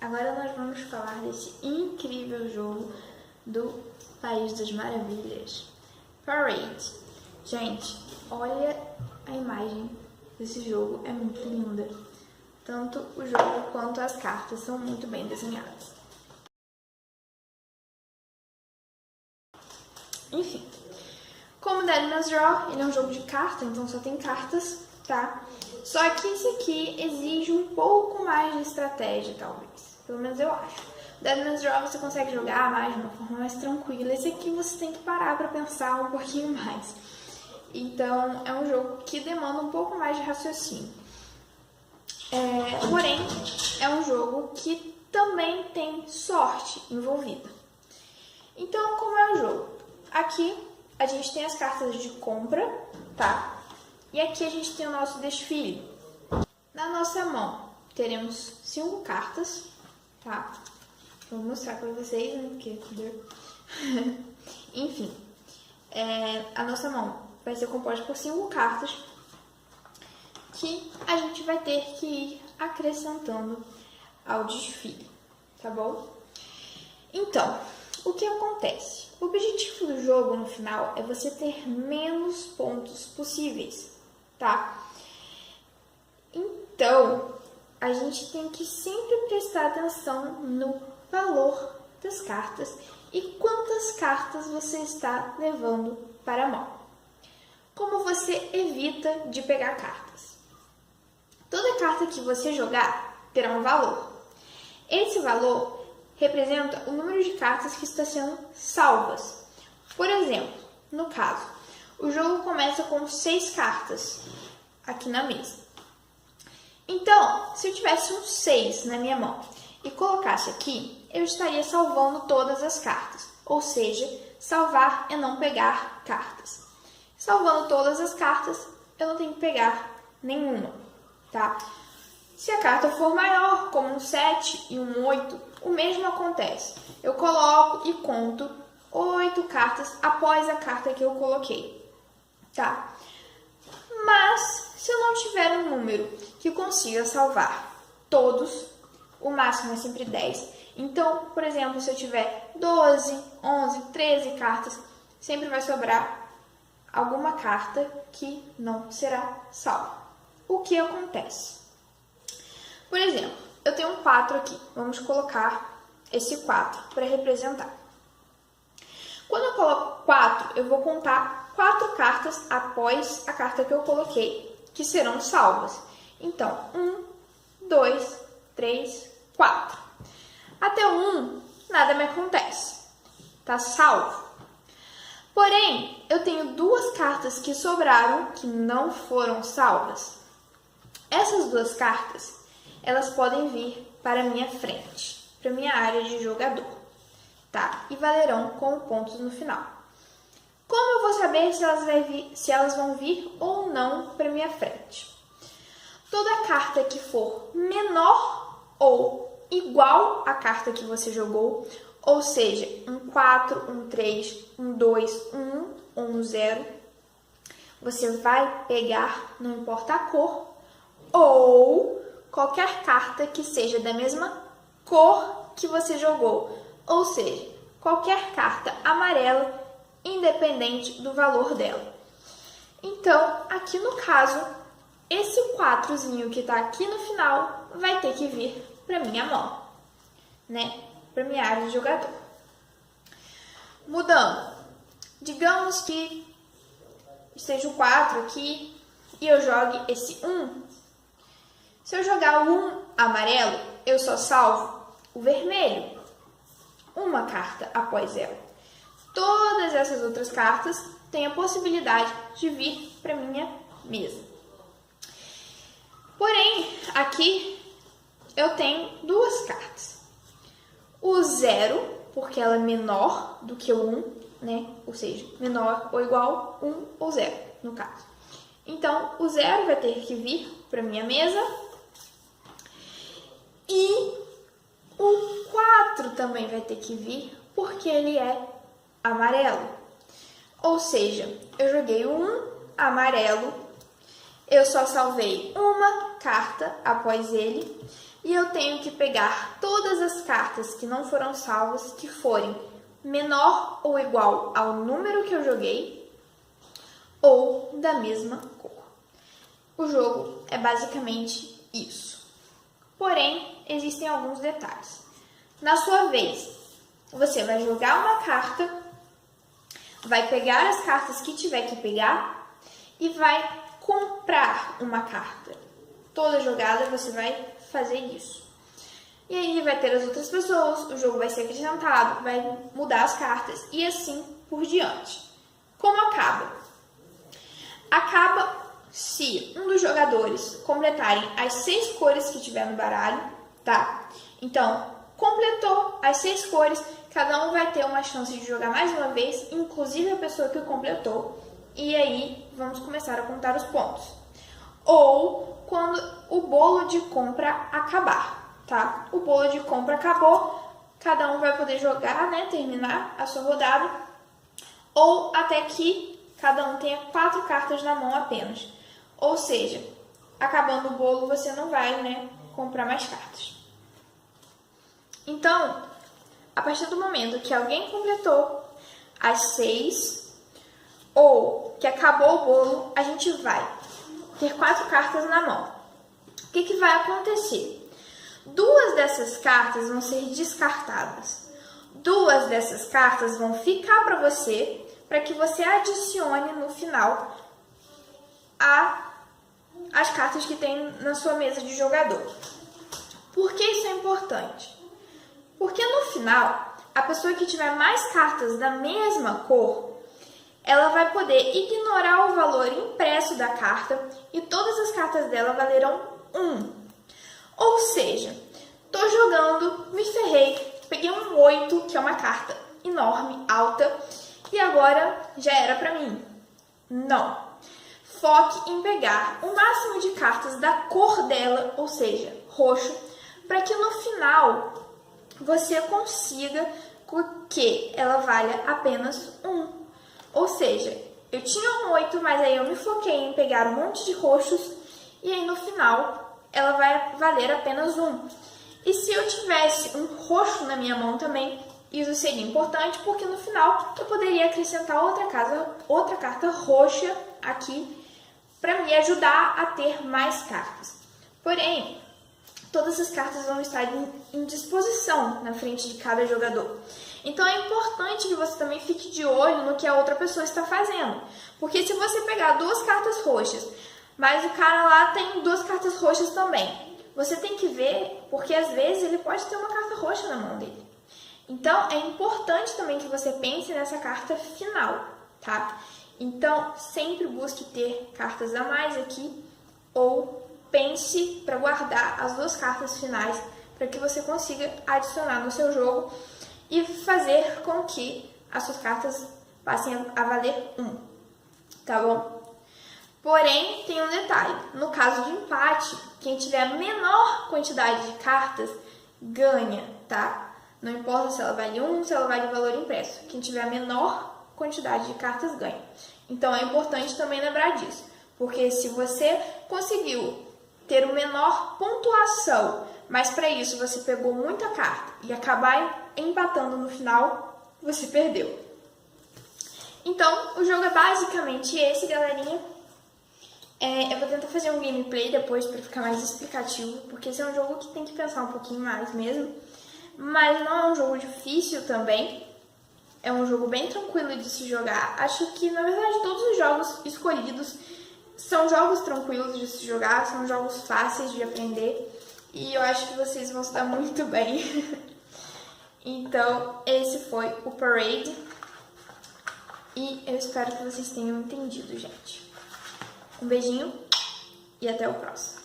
agora nós vamos falar desse incrível jogo do País das Maravilhas, Parade. Gente, olha a imagem desse jogo, é muito linda. Tanto o jogo quanto as cartas são muito bem desenhadas. Enfim, como Deadman's Draw, ele é um jogo de carta, então só tem cartas, tá? Só que esse aqui exige um pouco mais de estratégia, talvez. Pelo menos eu acho. Deadman's Draw você consegue jogar mais de uma forma mais tranquila. Esse aqui você tem que parar para pensar um pouquinho mais. Então, é um jogo que demanda um pouco mais de raciocínio. Porém, é um jogo que também tem sorte envolvida. Então, como é o jogo? Aqui, a gente tem as cartas de compra, tá? E aqui a gente tem o nosso desfile. Na nossa mão, teremos 5 cartas, tá? Vou mostrar pra vocês, né? Porque... Enfim, a nossa mão vai ser composta por 5 cartas que a gente vai ter que ir acrescentando ao desfile, tá bom? Então, o que acontece? O objetivo do jogo no final é você ter menos pontos possíveis, tá? Então, a gente tem que sempre prestar atenção no valor das cartas e quantas cartas você está levando para a mão. Como você evita de pegar cartas? Toda carta que você jogar terá um valor. Esse valor representa o número de cartas que estão sendo salvas. Por exemplo, no caso, o jogo começa com 6 cartas aqui na mesa. Então, se eu tivesse um 6 na minha mão e colocasse aqui, eu estaria salvando todas as cartas. Ou seja, salvar é não pegar cartas. Salvando todas as cartas, eu não tenho que pegar nenhuma, tá? Se a carta for maior, como um 7 e um 8, o mesmo acontece. Eu coloco e conto 8 cartas após a carta que eu coloquei, tá? Mas, se eu não tiver um número que consiga salvar todos, o máximo é sempre 10. Então, por exemplo, se eu tiver 12, 11, 13 cartas, sempre vai sobrar alguma carta que não será salva. O que acontece? Por exemplo, eu tenho um 4 aqui. Vamos colocar esse 4 para representar. Quando eu coloco 4, eu vou contar 4 cartas após a carta que eu coloquei, que serão salvas. Então, 1, 2, 3, 4. Até o 1, nada me acontece. Tá salvo. Porém, eu tenho 2 cartas que sobraram, que não foram salvas. Essas 2 cartas, elas podem vir para a minha frente, para a minha área de jogador, tá? E valerão como pontos no final. Como eu vou saber se elas vão vir ou não para a minha frente? Toda carta que for menor ou igual à carta que você jogou, ou seja, um 4, um 3, um 2, um 1 ou um 0, você vai pegar, não importa a cor, ou qualquer carta que seja da mesma cor que você jogou, ou seja, qualquer carta amarela, independente do valor dela. Então, aqui no caso, esse 4zinho que está aqui no final vai ter que vir para minha mão, né? Para minha área de jogador. Mudando, digamos que esteja o 4 aqui e eu jogue esse 1. Se eu jogar o 1 amarelo, eu só salvo o vermelho, uma carta após ela. Todas essas outras cartas têm a possibilidade de vir para minha mesa. Porém, aqui eu tenho 2 cartas. O 0, porque ela é menor do que o 1, né? Ou seja, menor ou igual 1 ou 0, no caso. Então, o 0 vai ter que vir para minha mesa. E o 4 também vai ter que vir, porque ele é amarelo. Ou seja, eu joguei o 1 amarelo, eu só salvei uma carta após ele e eu tenho que pegar todas as cartas que não foram salvas, que forem menor ou igual ao número que eu joguei ou da mesma cor. O jogo é basicamente isso. Porém, existem alguns detalhes. Na sua vez, você vai jogar uma carta, vai pegar as cartas que tiver que pegar e vai comprar uma carta. Toda jogada você vai fazer isso. E aí vai ter as outras pessoas, o jogo vai ser acrescentado, vai mudar as cartas e assim por diante. Como acaba? Acaba se um dos jogadores completarem as 6 cores que tiver no baralho, tá? Então, completou as 6 cores, cada um vai ter uma chance de jogar mais uma vez, inclusive a pessoa que completou. E aí, vamos começar a contar os pontos. Ou quando o bolo de compra acabar, tá? O bolo de compra acabou, cada um vai poder jogar, né? Terminar a sua rodada. Ou até que cada um tenha 4 cartas na mão apenas. Ou seja, acabando o bolo, você não vai, né, comprar mais cartas. Então, a partir do momento que alguém completou as 6 ou que acabou o bolo, a gente vai ter 4 cartas na mão. O que vai acontecer? 2 dessas cartas vão ser descartadas. 2 dessas cartas vão ficar para você, para que você adicione no final as cartas que tem na sua mesa de jogador. Por que isso é importante? Porque no final, a pessoa que tiver mais cartas da mesma cor, ela vai poder ignorar o valor impresso da carta e todas as cartas dela valerão 1. Ou seja, tô jogando, me ferrei, peguei um 8, que é uma carta enorme, alta, e agora já era pra mim. Não. Foque em pegar o máximo de cartas da cor dela, ou seja, roxo, para que no final você consiga que ela valha apenas 1. Ou seja, eu tinha um 8, mas aí eu me foquei em pegar um monte de roxos e aí no final ela vai valer apenas 1. E se eu tivesse um roxo na minha mão também, isso seria importante porque no final eu poderia acrescentar outra carta roxa aqui para me ajudar a ter mais cartas. Porém, todas as cartas vão estar em disposição na frente de cada jogador. Então é importante que você também fique de olho no que a outra pessoa está fazendo. Porque se você pegar 2 cartas roxas, mas o cara lá tem 2 cartas roxas também, você tem que ver, porque às vezes ele pode ter uma carta roxa na mão dele. Então é importante também que você pense nessa carta final, tá? Então sempre busque ter cartas a mais aqui ou pense para guardar as 2 cartas finais para que você consiga adicionar no seu jogo e fazer com que as suas cartas passem a valer 1, tá bom? Porém, tem um detalhe. No caso de empate, quem tiver a menor quantidade de cartas ganha, tá? Não importa se ela vale 1, se ela vale o valor impresso. Quem tiver a menor quantidade de cartas ganha. Então, é importante também lembrar disso. Porque se você conseguiu ter uma menor pontuação, mas para isso você pegou muita carta e acabar empatando no final, você perdeu. Então, o jogo é basicamente esse, galerinha. Eu vou tentar fazer um gameplay depois para ficar mais explicativo, porque esse é um jogo que tem que pensar um pouquinho mais mesmo. Mas não é um jogo difícil também. É um jogo bem tranquilo de se jogar. Acho que, na verdade, todos os jogos escolhidos são jogos tranquilos de se jogar, são jogos fáceis de aprender. E eu acho que vocês vão estar muito bem. Então, esse foi o Parade. E eu espero que vocês tenham entendido, gente. Um beijinho e até o próximo.